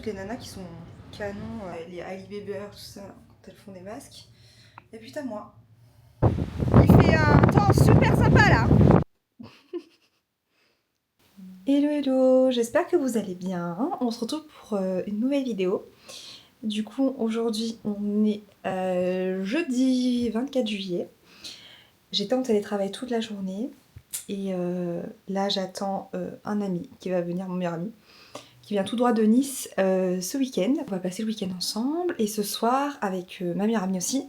toutes les nanas qui sont canons, les Hailey Bieber, tout ça, quand elles font des masques. Et puis t'as moi. Il fait un temps super sympa là. Hello hello, j'espère que vous allez bien. On se retrouve pour une nouvelle vidéo. Du coup aujourd'hui on est jeudi 24 juillet. J'étais en télétravail toute la journée et là j'attends un ami qui va venir, mon meilleur ami, qui vient tout droit de Nice ce week-end. On va passer le week-end ensemble et ce soir avec ma meilleure amie aussi,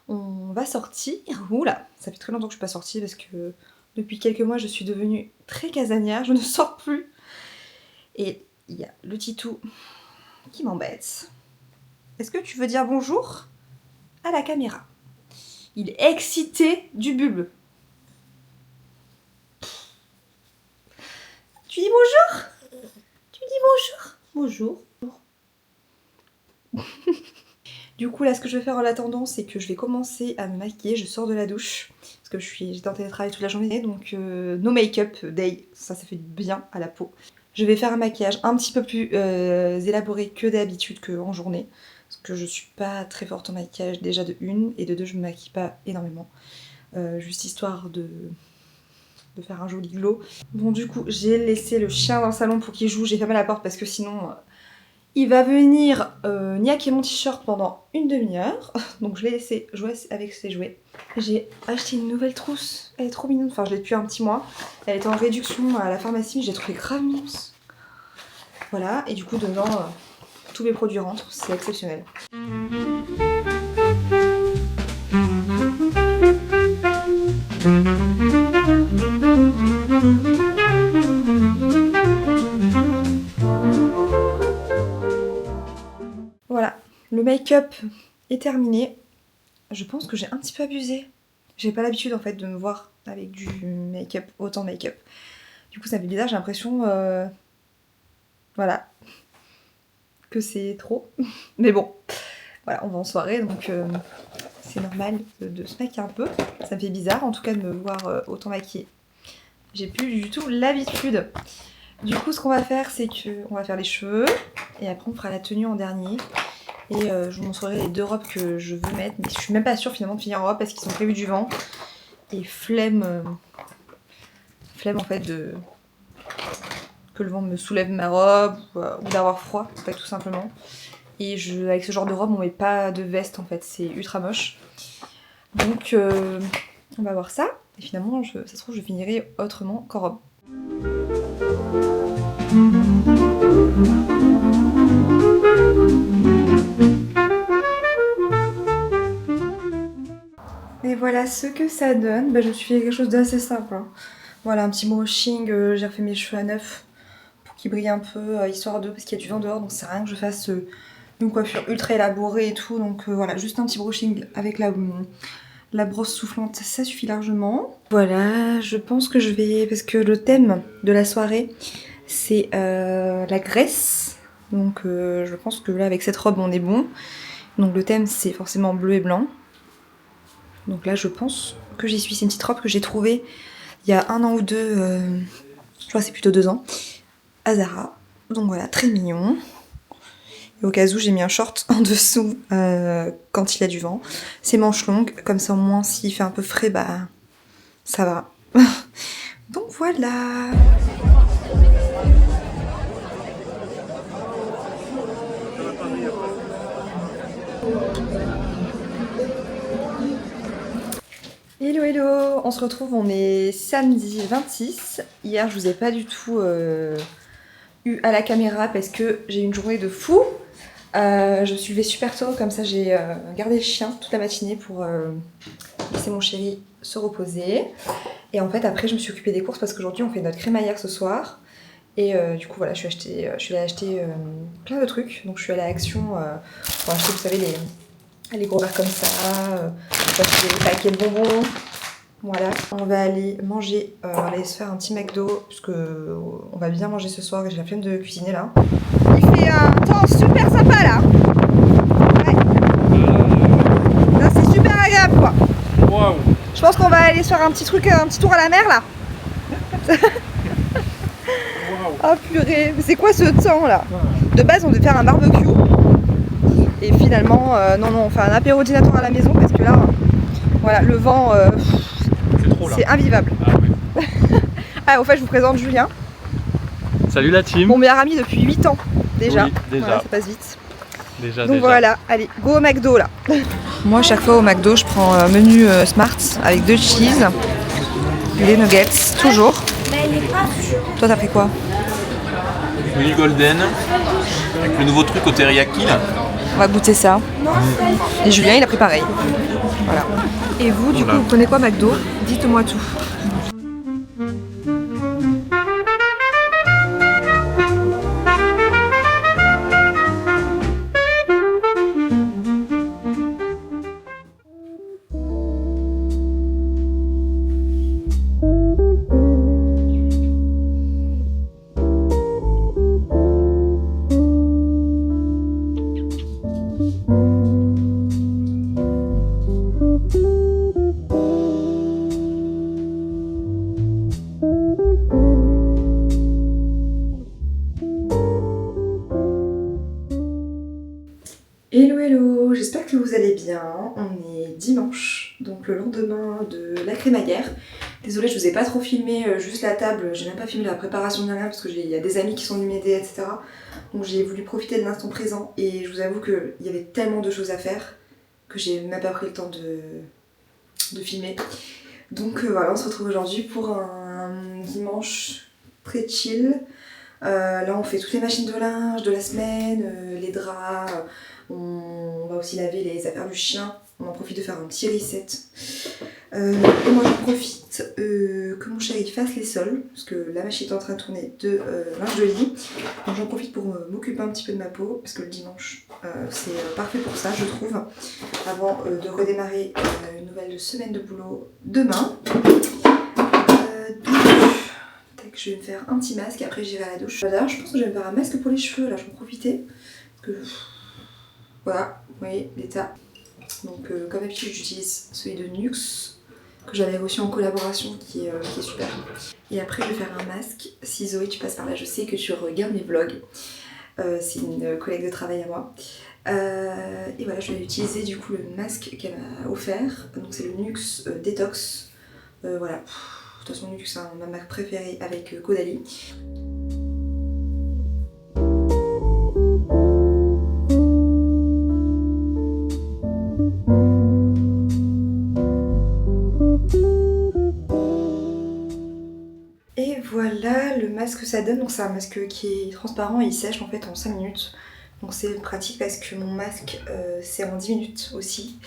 on va sortir. Oula, ça fait très longtemps que je suis pas sortie parce que depuis quelques mois je suis devenue très casanière, je ne sors plus. Et il y a le titou qui m'embête. Est-ce que tu veux dire bonjour à la caméra? Il est excité du bulbe. Tu dis bonjour? Tu dis bonjour? Bonjour. Du coup là ce que je vais faire en attendant c'est que je vais commencer à me maquiller, je sors de la douche parce que j'étais en télétravail toute la journée donc no make-up day, ça fait du bien à la peau. Je vais faire un maquillage un petit peu plus élaboré que d'habitude qu'en journée parce que je suis pas très forte en maquillage déjà de une et de deux je me maquille pas énormément juste histoire de faire un joli glow. Bon du coup j'ai laissé le chien dans le salon pour qu'il joue, j'ai fermé la porte parce que sinon il va venir niaquer mon t-shirt pendant une demi-heure. Donc je l'ai laissé jouer avec ses jouets. J'ai acheté une nouvelle trousse, elle est trop mignonne, enfin je l'ai depuis un petit mois. Elle était en réduction à la pharmacie mais j'ai trouvé grave mignonne. Voilà, et du coup dedans tous mes produits rentrent, c'est exceptionnel. Voilà, le make-up est terminé. Je pense que j'ai un petit peu abusé. J'ai pas l'habitude en fait de me voir avec du make-up, autant de make-up. Du coup ça fait bizarre, j'ai l'impression voilà, que c'est trop. Mais bon, voilà, on va en soirée donc c'est normal de se maquiller un peu. Ça me fait bizarre en tout cas de me voir autant maquillée. J'ai plus du tout l'habitude. Du coup ce qu'on va faire c'est qu'on va faire les cheveux et après on fera la tenue en dernier. Et je vous montrerai les deux robes que je veux mettre. Mais je suis même pas sûre finalement de finir en robe parce qu'ils sont prévus du vent. Et flemme en fait que le vent me soulève ma robe ou d'avoir froid, en fait tout simplement. Et avec ce genre de robe on met pas de veste en fait, c'est ultra moche. Donc on va voir ça. Et finalement ça se trouve je finirai autrement qu'en robe. Et voilà ce que ça donne. Bah, je me suis fait quelque chose d'assez simple. Hein. Voilà, un petit brushing, j'ai refait mes cheveux à neuf pour qu'ils brillent un peu, histoire de, parce qu'il y a du vent dehors, donc c'est rien que je fasse une coiffure ultra élaborée et tout. Donc voilà, juste un petit brushing avec la brosse soufflante, ça suffit largement. Voilà, je pense que je vais, parce que le thème de la soirée, c'est la Grèce. Donc je pense que là, avec cette robe, on est bon. Donc le thème, c'est forcément bleu et blanc. Donc là je pense que j'y suis, c'est une petite robe que j'ai trouvée il y a un an ou deux, je crois que c'est plutôt 2 ans, à Zara. Donc voilà, très mignon. Et au cas où j'ai mis un short en dessous quand il y a du vent. C'est manches longues, comme ça au moins s'il fait un peu frais, bah ça va. Donc voilà. Hello hello, on se retrouve, on est samedi 26. Hier je vous ai pas du tout eu à la caméra parce que j'ai eu une journée de fou. Je me suis levée super tôt, comme ça j'ai gardé le chien toute la matinée pour laisser mon chéri se reposer. Et en fait après je me suis occupée des courses parce qu'aujourd'hui on fait notre crémaillère ce soir. Et du coup voilà, je suis allée acheter plein de trucs. Donc je suis allée à Action pour acheter, vous savez, les gros verres comme ça, des paquets de bonbons. Voilà, on va aller manger, on va aller se faire un petit McDo, puisque on va bien manger ce soir et j'ai la flemme de cuisiner là. Il fait un temps super sympa là. Ouais. Là c'est super agréable quoi. Wow. Je pense qu'on va aller se faire un petit truc, un petit tour à la mer là. Wow. Ah purée, mais c'est quoi ce temps là? De base on devait faire un barbecue. Et finalement, non, on fait un apéro dînatoire à la maison parce que là, voilà, le vent, c'est invivable. Ah, ouais. Ah, au fait, je vous présente Julien. Salut la team. Mon meilleur ami depuis 8 ans déjà. Oui, déjà. Voilà, ça passe vite. Donc voilà, allez, go au McDo là. Moi, à chaque fois au McDo, je prends un menu Smart avec 2 cheese, les nuggets, toujours. Toi, t'as pris quoi? Menu golden avec le nouveau truc au teriyaki là. On va goûter ça. Et Julien, il a pris pareil. Voilà. Et vous, du coup, vous prenez quoi McDo? Dites-moi tout. Hello hello, j'espère que vous allez bien. On est dimanche, donc le lendemain de la crémaillère. Désolée, je vous ai pas trop filmé juste la table, j'ai même pas filmé la préparation de rien parce que il y a des amis qui sont venus m'aider, etc. Donc j'ai voulu profiter de l'instant présent et je vous avoue qu'il y avait tellement de choses à faire que j'ai même pas pris le temps de filmer. Donc voilà, on se retrouve aujourd'hui pour un dimanche très chill. Là on fait toutes les machines de linge de la semaine, les draps, on va aussi laver les affaires du chien, on en profite de faire un petit reset. Et moi j'en profite que mon chéri fasse les sols, parce que la machine est en train de tourner de linge de lit. Donc j'en profite pour m'occuper un petit peu de ma peau, parce que le dimanche c'est parfait pour ça je trouve, avant de redémarrer une nouvelle semaine de boulot demain. Donc, je vais me faire un petit masque et après j'irai à la douche. D'ailleurs je pense que je vais me faire un masque pour les cheveux, là je vais en profiter. Parce que voilà, vous voyez l'état. Donc comme d'habitude j'utilise celui de Nuxe que j'avais reçu en collaboration qui est super. Et après je vais faire un masque. Si Zoé tu passes par là, je sais que tu regardes mes vlogs. C'est une collègue de travail à moi. Et voilà, je vais utiliser du coup le masque qu'elle m'a offert. Donc c'est le Nuxe Detox. Voilà. De toute façon, Nuxe c'est ma marque préférée avec Caudalie. Et voilà le masque que ça donne. Donc c'est un masque qui est transparent et il sèche en fait en 5 minutes. Donc c'est pratique parce que mon masque c'est en 10 minutes aussi.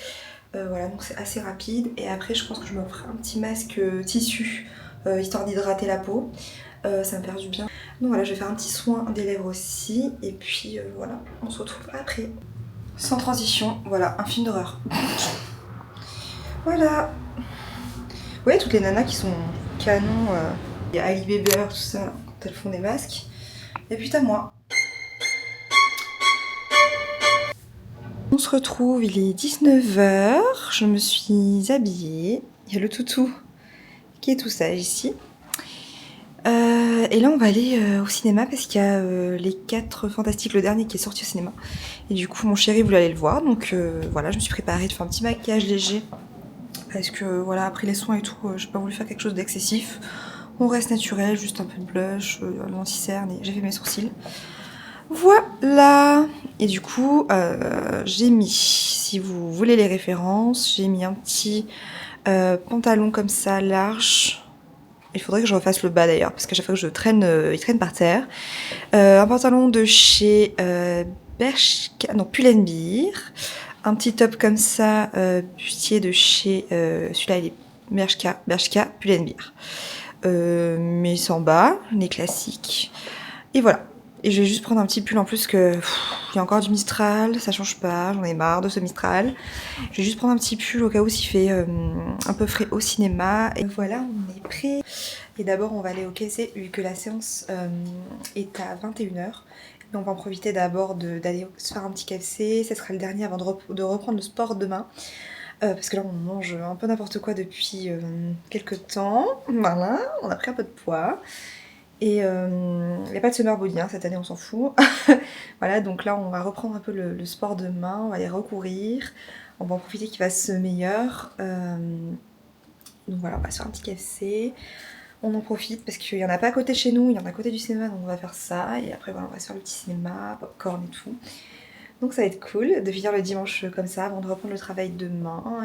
Voilà, donc c'est assez rapide. Et après je pense que je me ferai un petit masque tissu histoire d'hydrater la peau. Ça me fait du bien. Donc voilà, je vais faire un petit soin des lèvres aussi. Et puis voilà, on se retrouve après. Sans transition, voilà, un film d'horreur. Voilà. Vous voyez toutes les nanas qui sont canons, il y a Ali Bieber, tout ça, quand elles font des masques. Et puis t'as moi. On se retrouve, il est 19 h, je me suis habillée. Il y a le toutou qui est tout sage ici. Et là on va aller au cinéma parce qu'il y a les 4 Fantastiques, le dernier qui est sorti au cinéma. Et du coup mon chéri voulait aller le voir, donc voilà, je me suis préparée de faire un petit maquillage léger. Parce que voilà, après les soins et tout, j'ai pas voulu faire quelque chose d'excessif. On reste naturel, juste un peu de blush, l'anti-cerne et j'ai fait mes sourcils. Voilà. Et du coup, j'ai mis, si vous voulez les références, j'ai mis un petit pantalon comme ça, large. Il faudrait que je refasse le bas d'ailleurs, parce qu'à chaque fois que je traîne, il traîne par terre. Un pantalon de chez Pull&Bear. Un petit top comme ça, bustier de chez, celui-là il est Bershka Pull&Bear. Mais sans bas, les classiques. Et voilà. Et je vais juste prendre un petit pull en plus que il y a encore du Mistral, ça change pas, j'en ai marre de ce Mistral. Je vais juste prendre un petit pull au cas où s'il fait un peu frais au cinéma. Et voilà, on est prêt. Et d'abord on va aller au KC vu que la séance est à 21 h. On va en profiter d'abord d'aller se faire un petit KFC, ça sera le dernier avant de reprendre le sport demain. Parce que là on mange un peu n'importe quoi depuis quelques temps, voilà, on a pris un peu de poids. Et il n'y a pas de summer body, hein, cette année on s'en fout. Voilà, donc là on va reprendre un peu le sport demain, on va aller recourir, on va en profiter qu'il fasse meilleur. Donc voilà, on va se faire un petit KFC, on en profite parce qu'il n'y en a pas à côté de chez nous, il y en a à côté du cinéma, donc on va faire ça. Et après voilà, on va se faire le petit cinéma, popcorn et tout. Donc ça va être cool de finir le dimanche comme ça avant de reprendre le travail demain.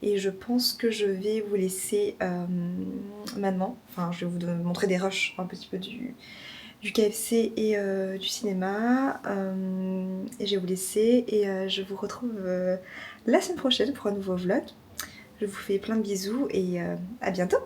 Et je pense que je vais vous laisser maintenant. Enfin, je vais vous montrer des rushs un petit peu du KFC et du cinéma. Et je vais vous laisser et je vous retrouve la semaine prochaine pour un nouveau vlog. Je vous fais plein de bisous et à bientôt!